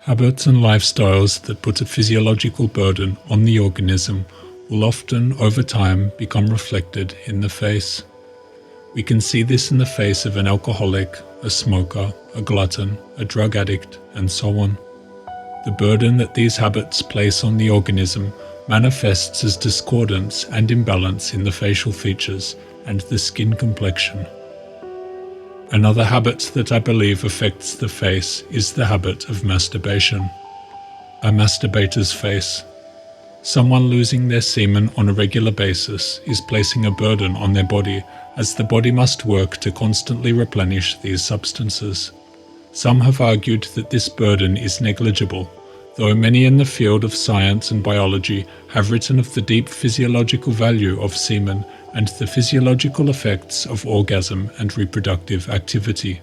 Habits and lifestyles that put a physiological burden on the organism will often, over time, become reflected in the face. We can see this in the face of an alcoholic, a smoker, a glutton, a drug addict, and so on. The burden that these habits place on the organism manifests as discordance and imbalance in the facial features and the skin complexion. Another habit that I believe affects the face is the habit of masturbation. A masturbator's face. Someone losing their semen on a regular basis is placing a burden on their body, as the body must work to constantly replenish these substances. Some have argued that this burden is negligible, though many in the field of science and biology have written of the deep physiological value of semen and the physiological effects of orgasm and reproductive activity.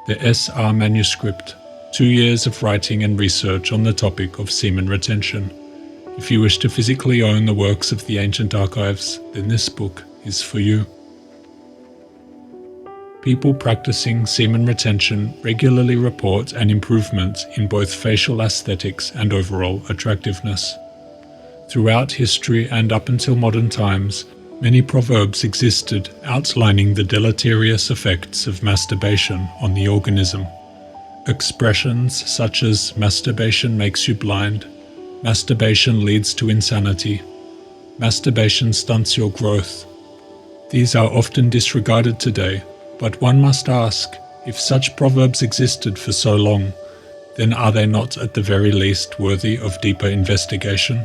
The S.R. manuscript, 2 years of writing and research on the topic of semen retention. If you wish to physically own the works of the ancient archives, then this book is for you. People practicing semen retention regularly report an improvement in both facial aesthetics and overall attractiveness. Throughout history and up until modern times, many proverbs existed outlining the deleterious effects of masturbation on the organism. Expressions such as "masturbation makes you blind," "masturbation leads to insanity," "masturbation stunts your growth." These are often disregarded today, but one must ask, if such proverbs existed for so long, then are they not at the very least worthy of deeper investigation?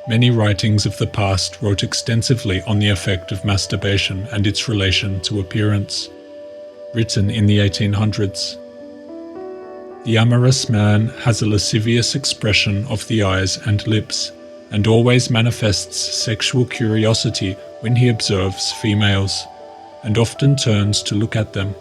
Many writings of the past wrote extensively on the effect of masturbation and its relation to appearance. Written in the 1800s. The amorous man has a lascivious expression of the eyes and lips, and always manifests sexual curiosity when he observes females, and often turns to look at them.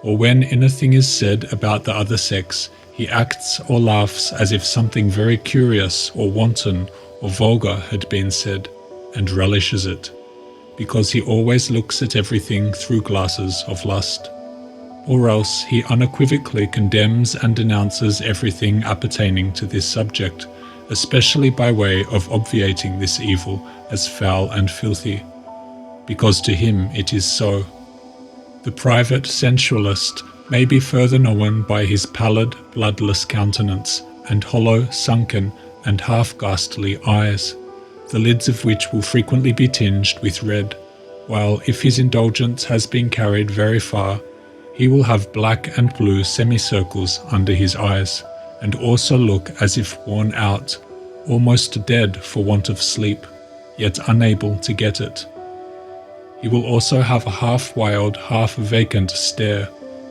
Or when anything is said about the other sex, he acts or laughs as if something very curious or wanton or vulgar had been said, and relishes it, because he always looks at everything through glasses of lust. Or else he unequivocally condemns and denounces everything appertaining to this subject, especially by way of obviating this evil as foul and filthy, because to him it is so. The private sensualist may be further known by his pallid, bloodless countenance, and hollow, sunken, and half-ghastly eyes, the lids of which will frequently be tinged with red, while if his indulgence has been carried very far, he will have black and blue semicircles under his eyes, and also look as if worn out, almost dead for want of sleep, yet unable to get it. He will also have a half-wild, half-vacant stare,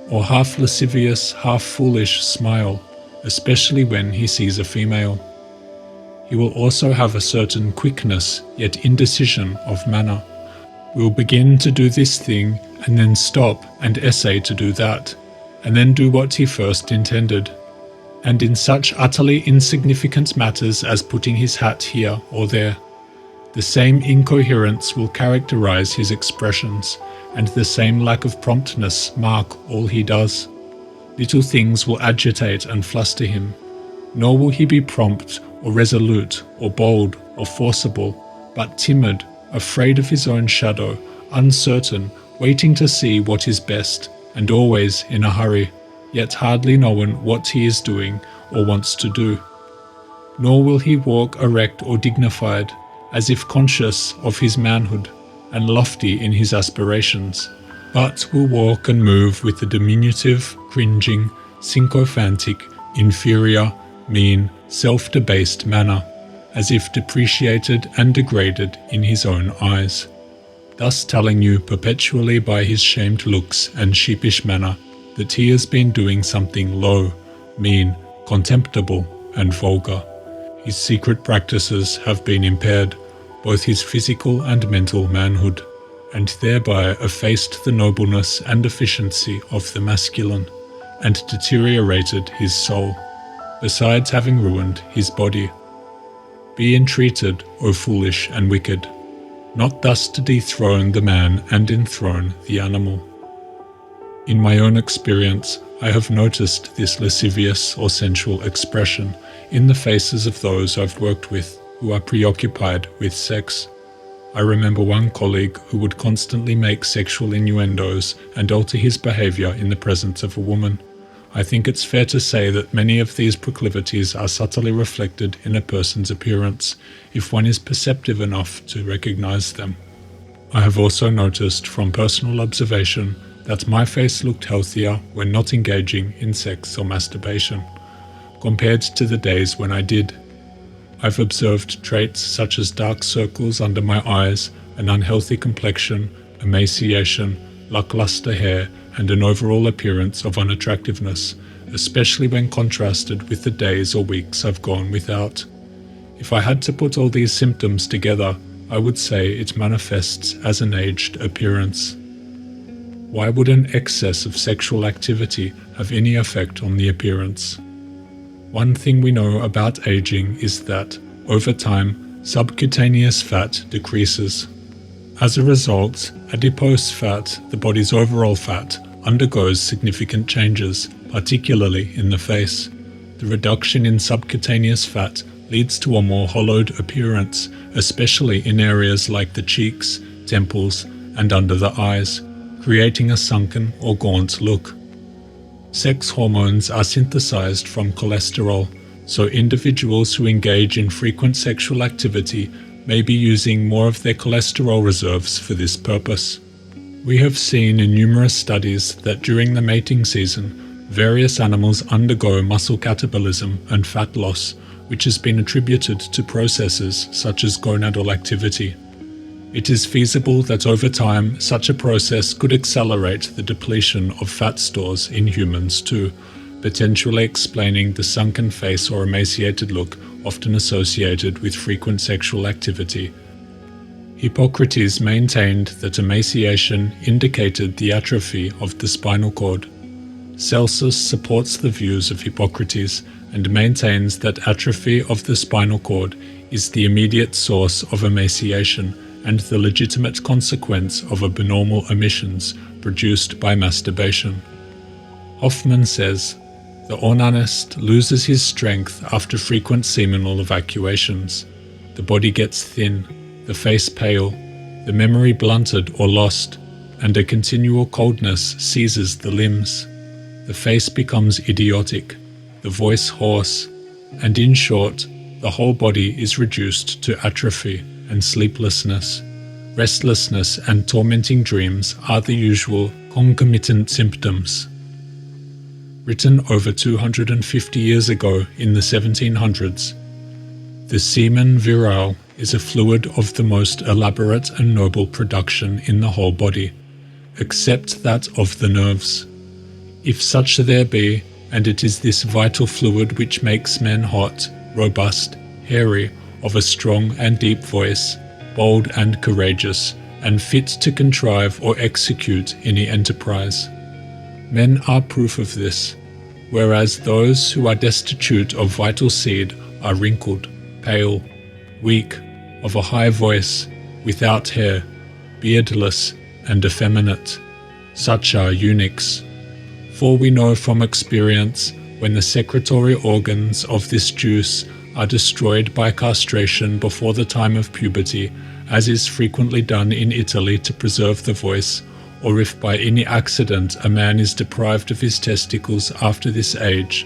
or half-lascivious, half-foolish smile, especially when he sees a female. He will also have a certain quickness, yet indecision of manner, will begin to do this thing and then stop and essay to do that, and then do what he first intended. And in such utterly insignificant matters as putting his hat here or there, the same incoherence will characterize his expressions, and the same lack of promptness mark all he does. Little things will agitate and fluster him, nor will he be prompt or resolute or bold or forcible, but timid, afraid of his own shadow, uncertain, waiting to see what is best, and always in a hurry, yet hardly knowing what he is doing or wants to do. Nor will he walk erect or dignified, as if conscious of his manhood and lofty in his aspirations, but will walk and move with a diminutive, cringing, sycophantic, inferior, mean, self-debased manner, as if depreciated and degraded in his own eyes, thus telling you perpetually by his shamed looks and sheepish manner that he has been doing something low, mean, contemptible, and vulgar. His secret practices have been impaired, both his physical and mental manhood, and thereby effaced the nobleness and efficiency of the masculine, and deteriorated his soul, besides having ruined his body. Be entreated, O foolish and wicked, not thus to dethrone the man and enthrone the animal. In my own experience, I have noticed this lascivious or sensual expression in the faces of those I've worked with who are preoccupied with sex. I remember one colleague who would constantly make sexual innuendos and alter his behavior in the presence of a woman. I think it's fair to say that many of these proclivities are subtly reflected in a person's appearance, if one is perceptive enough to recognize them. I have also noticed from personal observation that my face looked healthier when not engaging in sex or masturbation, compared to the days when I did. I've observed traits such as dark circles under my eyes, an unhealthy complexion, emaciation, lackluster hair, and an overall appearance of unattractiveness, especially when contrasted with the days or weeks I've gone without. If I had to put all these symptoms together, I would say it manifests as an aged appearance. Why would an excess of sexual activity have any effect on the appearance? One thing we know about aging is that, over time, subcutaneous fat decreases. As a result, adipose fat, the body's overall fat, undergoes significant changes, particularly in the face. The reduction in subcutaneous fat leads to a more hollowed appearance, especially in areas like the cheeks, temples, and under the eyes, creating a sunken or gaunt look. Sex hormones are synthesized from cholesterol, so individuals who engage in frequent sexual activity may be using more of their cholesterol reserves for this purpose. We have seen in numerous studies that during the mating season, various animals undergo muscle catabolism and fat loss, which has been attributed to processes such as gonadal activity. It is feasible that over time, such a process could accelerate the depletion of fat stores in humans too, potentially explaining the sunken face or emaciated look often associated with frequent sexual activity. Hippocrates maintained that emaciation indicated the atrophy of the spinal cord. Celsus supports the views of Hippocrates and maintains that atrophy of the spinal cord is the immediate source of emaciation and the legitimate consequence of abnormal emissions produced by masturbation. Hoffman says, the onanist loses his strength after frequent seminal evacuations. The body gets thin, the face pale, the memory blunted or lost, and a continual coldness seizes the limbs. The face becomes idiotic, the voice hoarse, and in short, the whole body is reduced to atrophy and sleeplessness. Restlessness and tormenting dreams are the usual concomitant symptoms. Written over 250 years ago in the 1700s, the semen virile is a fluid of the most elaborate and noble production in the whole body, except that of the nerves. If such there be, and it is this vital fluid which makes men hot, robust, hairy, of a strong and deep voice, bold and courageous, and fit to contrive or execute any enterprise. Men are proof of this, whereas those who are destitute of vital seed are wrinkled, pale, weak, of a high voice, without hair, beardless, and effeminate. Such are eunuchs. For we know from experience, when the secretory organs of this juice are destroyed by castration before the time of puberty, as is frequently done in Italy to preserve the voice, or if by any accident a man is deprived of his testicles after this age,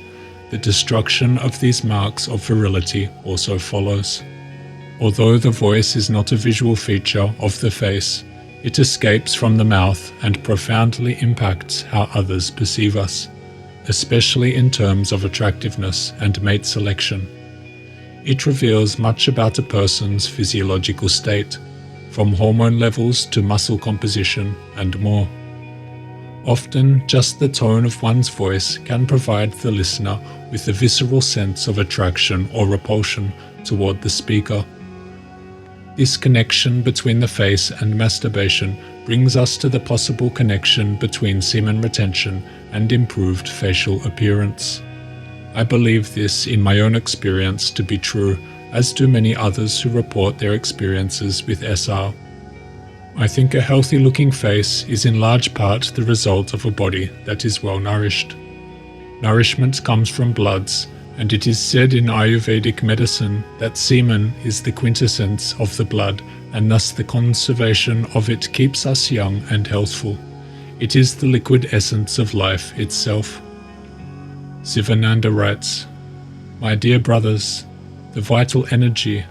the destruction of these marks of virility also follows. Although the voice is not a visual feature of the face, it escapes from the mouth and profoundly impacts how others perceive us, especially in terms of attractiveness and mate selection. It reveals much about a person's physiological state, from hormone levels to muscle composition and more. Often, just the tone of one's voice can provide the listener with a visceral sense of attraction or repulsion toward the speaker. This connection between the face and masturbation brings us to the possible connection between semen retention and improved facial appearance. I believe this in my own experience to be true, as do many others who report their experiences with SR. I think a healthy-looking face is in large part the result of a body that is well nourished. Nourishment comes from bloods, and it is said in Ayurvedic medicine that semen is the quintessence of the blood, and thus the conservation of it keeps us young and healthful. It is the liquid essence of life itself. Sivananda writes, "My dear brothers, the vital energy,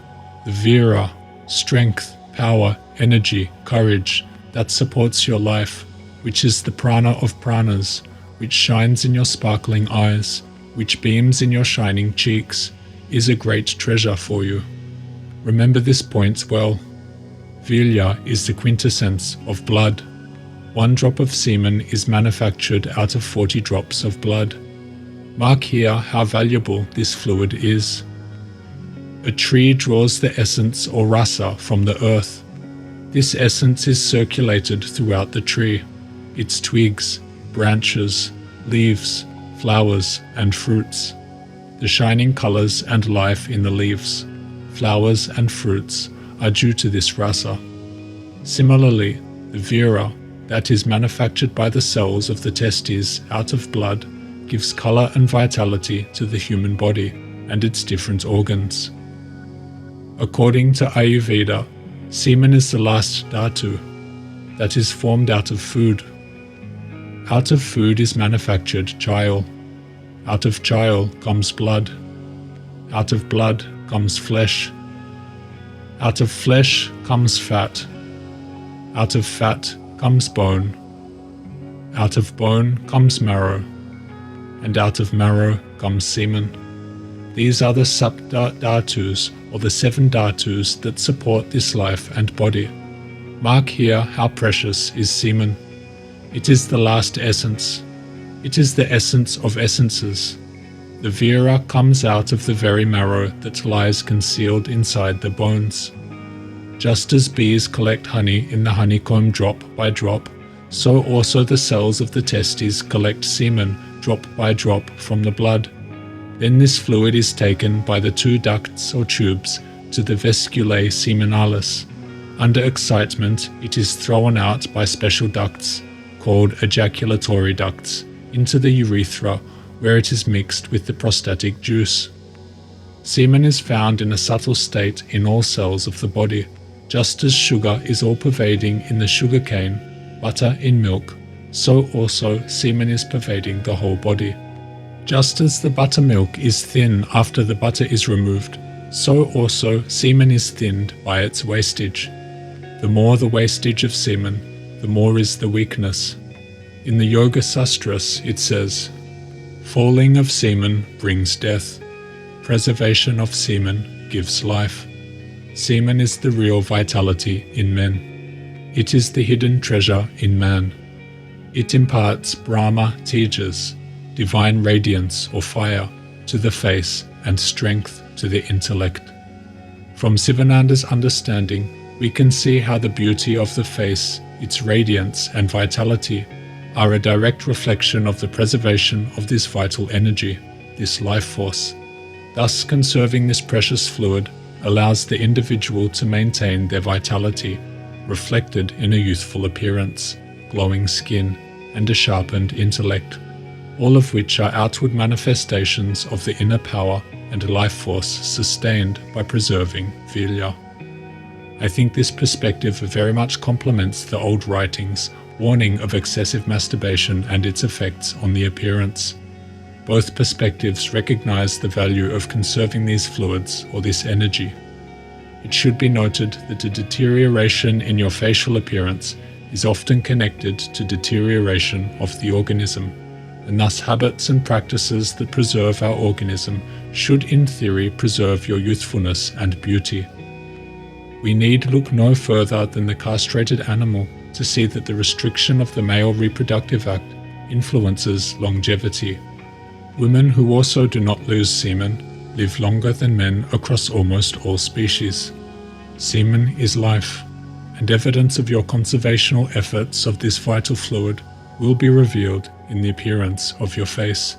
the vira, strength, power, energy, courage, that supports your life, which is the prana of pranas, which shines in your sparkling eyes, which beams in your shining cheeks, is a great treasure for you. Remember this point well. Virya is the quintessence of blood. 1 drop of semen is manufactured out of 40 drops of blood. Mark here how valuable this fluid is. A tree draws the essence or rasa from the earth. This essence is circulated throughout the tree, its twigs, branches, leaves, flowers, and fruits. The shining colors and life in the leaves, flowers, and fruits are due to this rasa. Similarly, the vira, that is manufactured by the cells of the testes out of blood, gives color and vitality to the human body and its different organs. According to Ayurveda, semen is the last dhatu, that is formed out of food. Out of food is manufactured chyle. Out of chyle comes blood. Out of blood comes flesh. Out of flesh comes fat. Out of fat comes bone. Out of bone comes marrow. And out of marrow comes semen. These are the sapta dhatus, or the 7 dhatus that support this life and body. Mark here how precious is semen. It is the last essence. It is the essence of essences. The vira comes out of the very marrow that lies concealed inside the bones. Just as bees collect honey in the honeycomb drop by drop, so also the cells of the testes collect semen drop by drop from the blood. Then this fluid is taken by the 2 ducts or tubes to the vesiculae seminalis. Under excitement, it is thrown out by special ducts, called ejaculatory ducts, into the urethra, where it is mixed with the prostatic juice. Semen is found in a subtle state in all cells of the body, just as sugar is all-pervading in the sugarcane, butter in milk, so also semen is pervading the whole body. Just as the buttermilk is thin after the butter is removed, so also semen is thinned by its wastage. The more the wastage of semen, the more is the weakness. In the Yoga Sastras it says, "Falling of semen brings death. Preservation of semen gives life." Semen is the real vitality in men. It is the hidden treasure in man. It imparts Brahma tejas, divine radiance or fire, to the face and strength to the intellect. From Sivananda's understanding, we can see how the beauty of the face, its radiance and vitality, are a direct reflection of the preservation of this vital energy, this life force. Thus, conserving this precious fluid allows the individual to maintain their vitality, reflected in a youthful appearance, glowing skin, and a sharpened intellect, all of which are outward manifestations of the inner power and life force sustained by preserving virya. I think this perspective very much complements the old writings warning of excessive masturbation and its effects on the appearance. Both perspectives recognize the value of conserving these fluids or this energy. It should be noted that a deterioration in your facial appearance is often connected to deterioration of the organism, and thus habits and practices that preserve our organism should in theory preserve your youthfulness and beauty. We need look no further than the castrated animal to see that the restriction of the male reproductive act influences longevity. Women who also do not lose semen live longer than men across almost all species. Semen is life, and evidence of your conservational efforts of this vital fluid will be revealed in the appearance of your face.